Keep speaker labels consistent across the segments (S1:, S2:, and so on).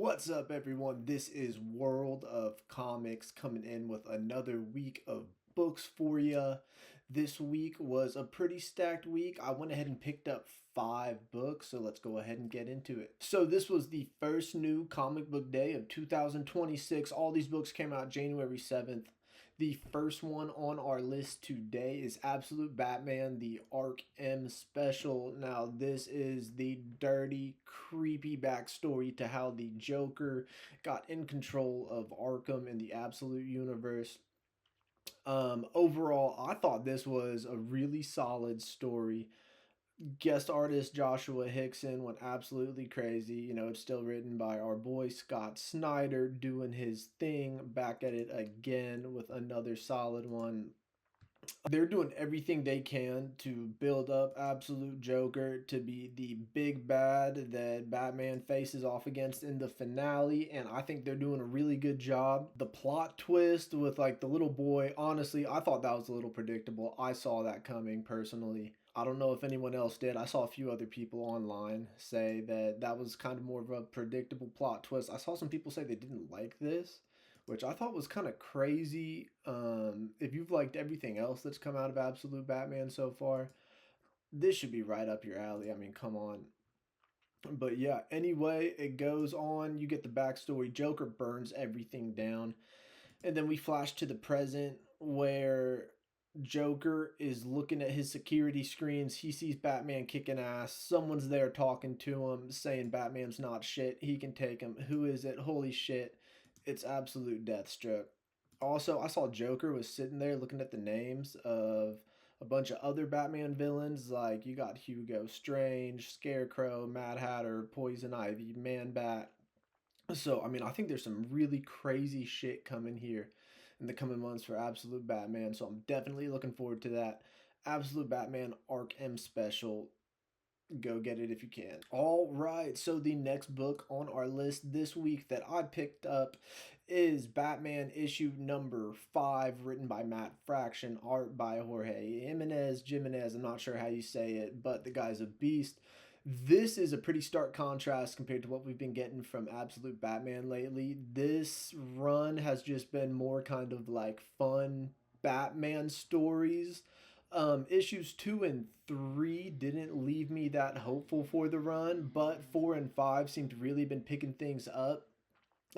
S1: What's up, everyone? This is World of Comics coming in with another week of books for you. This week was a pretty stacked week. I went ahead and picked up 5 books, so let's go ahead and get into it. So, this was the first new comic book day of 2026. All these books came out January 7th. The first one on our list today is Absolute Batman, the Arc M special. Now, this is the dirty, creepy backstory to how the Joker got in control of Arkham in the Absolute universe. Overall, I thought this was a really solid story. Guest artist Joshua Hickson went absolutely crazy. It's still written by our boy Scott Snyder doing his thing, back at it again with another solid one. They're doing everything they can to build up Absolute Joker to be the big bad that Batman faces off against in the finale, and I think they're doing a really good job. The plot twist with like the little boy, honestly, I thought that was a little predictable. I saw that coming personally. I don't know if anyone else did. I saw a few other people online say that that was kind of more of a predictable plot twist. I saw some people say they didn't like this, which I thought was kind of crazy. If you've liked everything else that's come out of Absolute Batman so far, this should be right up your alley. I mean, come on. But yeah, anyway, it goes on. You get the backstory. Joker burns everything down. And then we flash to the present where Joker is looking at his security screens. He sees Batman kicking ass. Someone's there talking to him, saying Batman's not shit. He can take him. Who is it? Holy shit. It's Absolute Deathstroke. Also, I saw Joker was sitting there looking at the names of a bunch of other Batman villains. Like, you got Hugo Strange, Scarecrow, Mad Hatter, Poison Ivy, Man Bat. So, I mean, I think there's some really crazy shit coming here in the coming months for Absolute Batman. So, I'm definitely looking forward to that. Absolute Batman Arc M special. Go get it if you can. All right, so the next book on our list this week that I picked up is Batman issue number 5, written by Matt Fraction, art by Jorge Jimenez. I'm not sure how you say it, but the guy's a beast. This is a pretty stark contrast compared to what we've been getting from Absolute Batman lately. This run has just been more kind of like fun Batman stories. Issues 2 and 3 didn't leave me that hopeful for the run, but 4 and 5 seem to really been picking things up,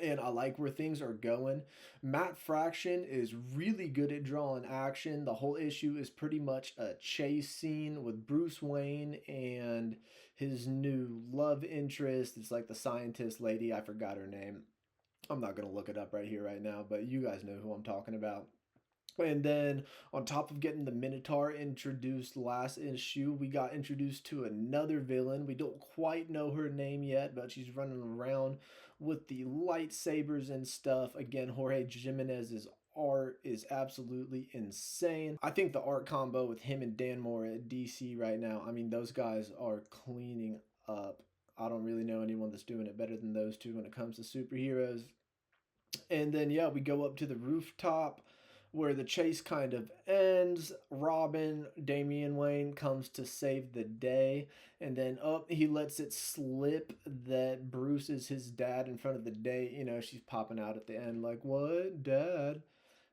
S1: and I like where things are going. Matt Fraction is really good at drawing action. The whole issue is pretty much a chase scene with Bruce Wayne and his new love interest. It's like the scientist lady. I forgot her name. I'm not going to look it up right here, right now, but you guys know who I'm talking about. And then on top of getting the Minotaur introduced last issue, we got introduced to another villain. We don't quite know her name yet, but she's running around with the lightsabers and stuff. Again, Jorge Jimenez's art is absolutely insane. I think the art combo with him and Dan Mora at DC right now, I mean, those guys are cleaning up. I don't really know anyone that's doing it better than those two when it comes to superheroes. And then, yeah, we go up to the rooftop where the chase kind of ends. Robin, Damian Wayne, comes to save the day. And then, he lets it slip that Bruce is his dad in front of the day. She's popping out at the end, like, what? Dad?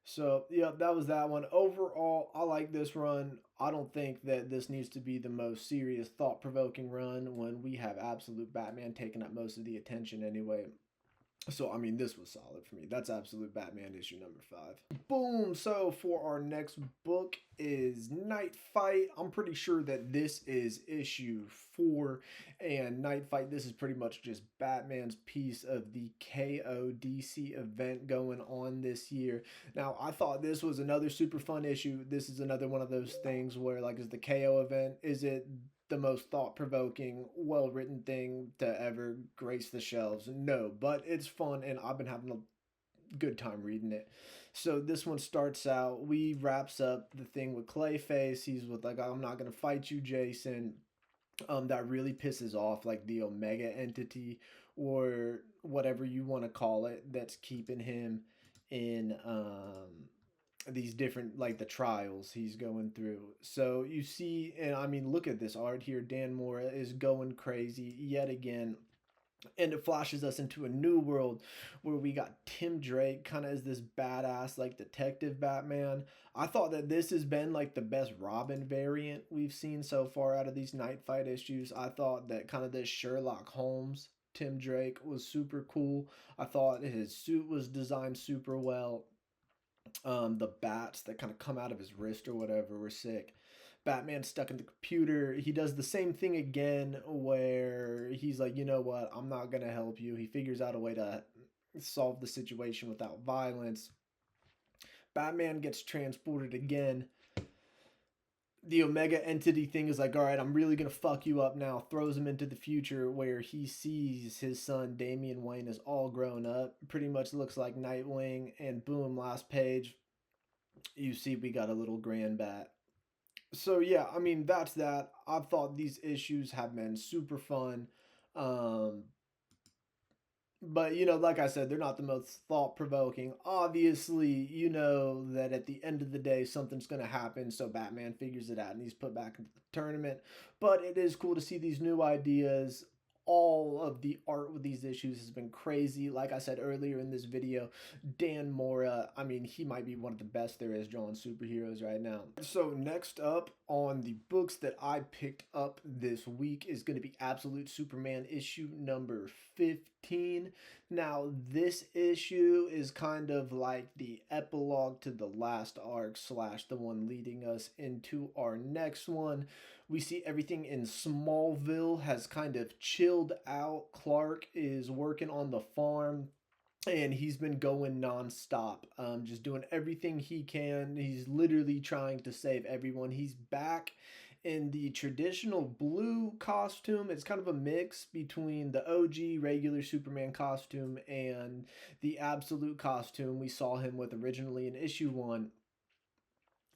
S1: So, yeah, that was that one. Overall, I like this run. I don't think that this needs to be the most serious, thought provoking run when we have Absolute Batman taking up most of the attention anyway. So, I mean, this was solid for me. That's Absolute Batman issue number 5. Boom! So, for our next book is Night Fight. I'm pretty sure that this is issue 4. And Night Fight, this is pretty much just Batman's piece of the KODC event going on this year. Now, I thought this was another super fun issue. This is another one of those things where, like, is the KO event, is it the most thought-provoking, well-written thing to ever grace the shelves? No, but it's fun, and I've been having a good time reading it. So this one starts out, we wraps up the thing with Clayface. He's with like, I'm not gonna fight you, Jason. That really pisses off like the Omega entity or whatever you want to call it that's keeping him in these different, like, the trials he's going through. So you see, and I mean, look at this art here. Dan Mora is going crazy yet again. And it flashes us into a new world where we got Tim Drake kind of as this badass like detective Batman. I thought that this has been like the best Robin variant we've seen so far out of these Night Fight issues. I thought that kind of this Sherlock Holmes Tim Drake was super cool. I thought his suit was designed super well. The bats that kind of come out of his wrist or whatever were sick. Batman stuck in the computer. He does the same thing again where he's like, you know what, I'm not gonna help you. He figures out a way to solve the situation without violence. Batman gets transported again. The Omega entity thing is like, all right, I'm really gonna fuck you up now. Throws him into the future where he sees his son Damian Wayne is all grown up. Pretty much looks like Nightwing, and boom, last page, you see we got a little grand bat. So yeah, I mean that's that. I've thought these issues have been super fun. Um, but like I said, they're not the most thought provoking. Obviously, you know that at the end of the day, something's going to happen. So Batman figures it out and he's put back into the tournament. But it is cool to see these new ideas. All of the art with these issues has been crazy. Like I said earlier in this video, Dan Mora, I mean, he might be one of the best there is drawing superheroes right now. So next up on the books that I picked up this week is going to be Absolute Superman issue number 15. Now, this issue is kind of like the epilogue to the last arc slash the one leading us into our next one. We see everything in Smallville has kind of chilled out. Clark is working on the farm and he's been going nonstop, just doing everything he can. He's literally trying to save everyone. He's back in the traditional blue costume. It's kind of a mix between the OG regular Superman costume and the absolute costume we saw him with originally in issue 1.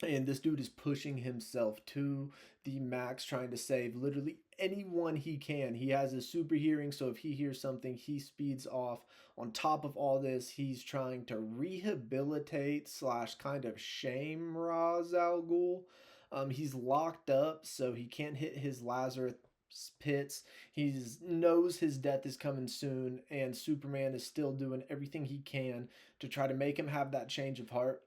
S1: And this dude is pushing himself to the max, trying to save literally anyone he can. He has a super hearing, so if he hears something, he speeds off. On top of all this, he's trying to rehabilitate slash kind of shame Ra's al Ghul. He's locked up, so he can't hit his Lazarus pits. He knows his death is coming soon, and Superman is still doing everything he can to try to make him have that change of heart.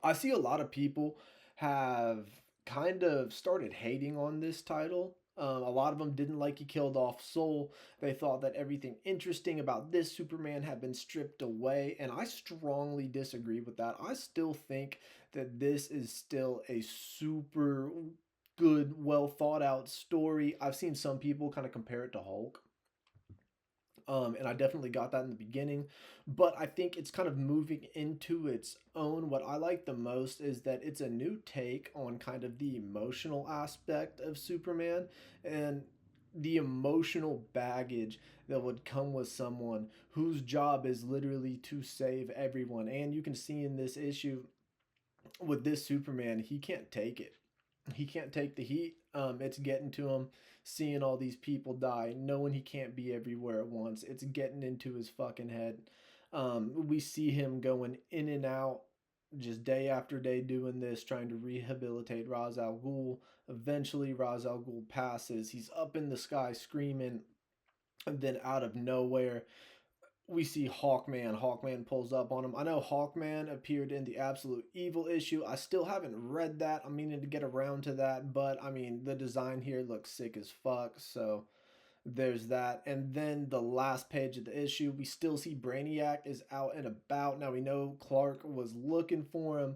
S1: I see a lot of people have kind of started hating on this title. A lot of them didn't like he killed off Soul. They thought that everything interesting about this Superman had been stripped away, and I strongly disagree with that. I still think that this is still a super good, well thought out story. I've seen some people kind of compare it to Hulk. And I definitely got that in the beginning, but I think it's kind of moving into its own. What I like the most is that it's a new take on kind of the emotional aspect of Superman and the emotional baggage that would come with someone whose job is literally to save everyone. And you can see in this issue with this Superman, he can't take it. He can't take the heat. It's getting to him, seeing all these people die, knowing he can't be everywhere at once. It's getting into his fucking head. We see him going in and out just day after day doing this, trying to rehabilitate Ra's al Ghul. Eventually, Ra's al Ghul passes. He's up in the sky screaming, and then out of nowhere, we see Hawkman. Hawkman pulls up on him. I know Hawkman appeared in the Absolute Evil issue. I still haven't read that. I'm meaning to get around to that, but I mean, the design here looks sick as fuck, so there's that. And then the last page of the issue, we still see Brainiac is out and about. Now we know Clark was looking for him,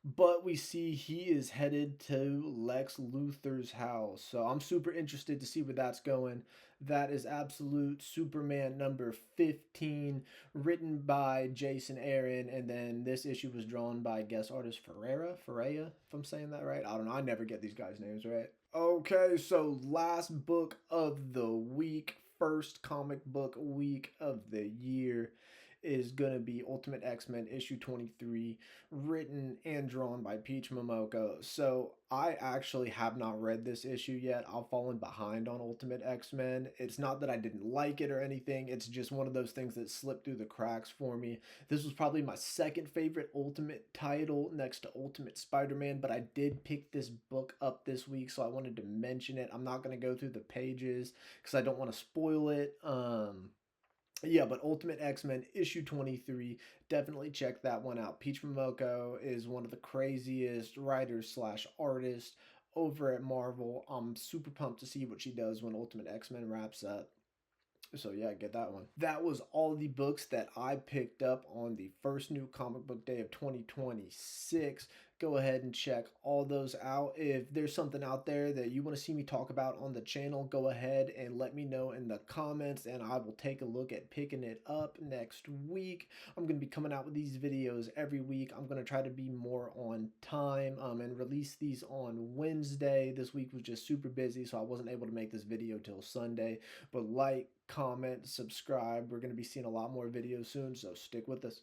S1: but we see he is headed to Lex Luthor's house. So I'm super interested to see where that's going. That is Absolute Superman number 15, written by Jason Aaron, and then this issue was drawn by guest artist Ferreira, if I'm saying that right. I don't know. I never get these guys' names right. Okay, so last book of the week, first comic book week of the year is going to be Ultimate X-Men issue 23, written and drawn by Peach Momoko. So I actually have not read this issue yet. I've fallen behind on Ultimate X-Men. It's not that I didn't like it or anything. It's just one of those things that slipped through the cracks for me. This was probably my second favorite Ultimate title next to Ultimate Spider-Man, but I did pick this book up this week, so I wanted to mention it. I'm not going to go through the pages because I don't want to spoil it. Yeah, but Ultimate X-Men issue 23, definitely check that one out. Peach Momoko is one of the craziest writers slash artists over at Marvel. I'm super pumped to see what she does when Ultimate X-Men wraps up. So yeah, get that one. That was all the books that I picked up on the first new comic book day of 2026. Go ahead and check all those out. If there's something out there that you want to see me talk about on the channel, go ahead and let me know in the comments and I will take a look at picking it up next week. I'm going to be coming out with these videos every week. I'm going to try to be more on time and release these on Wednesday. This week was just super busy, so I wasn't able to make this video till Sunday. But like, comment, subscribe. We're going to be seeing a lot more videos soon, so stick with us.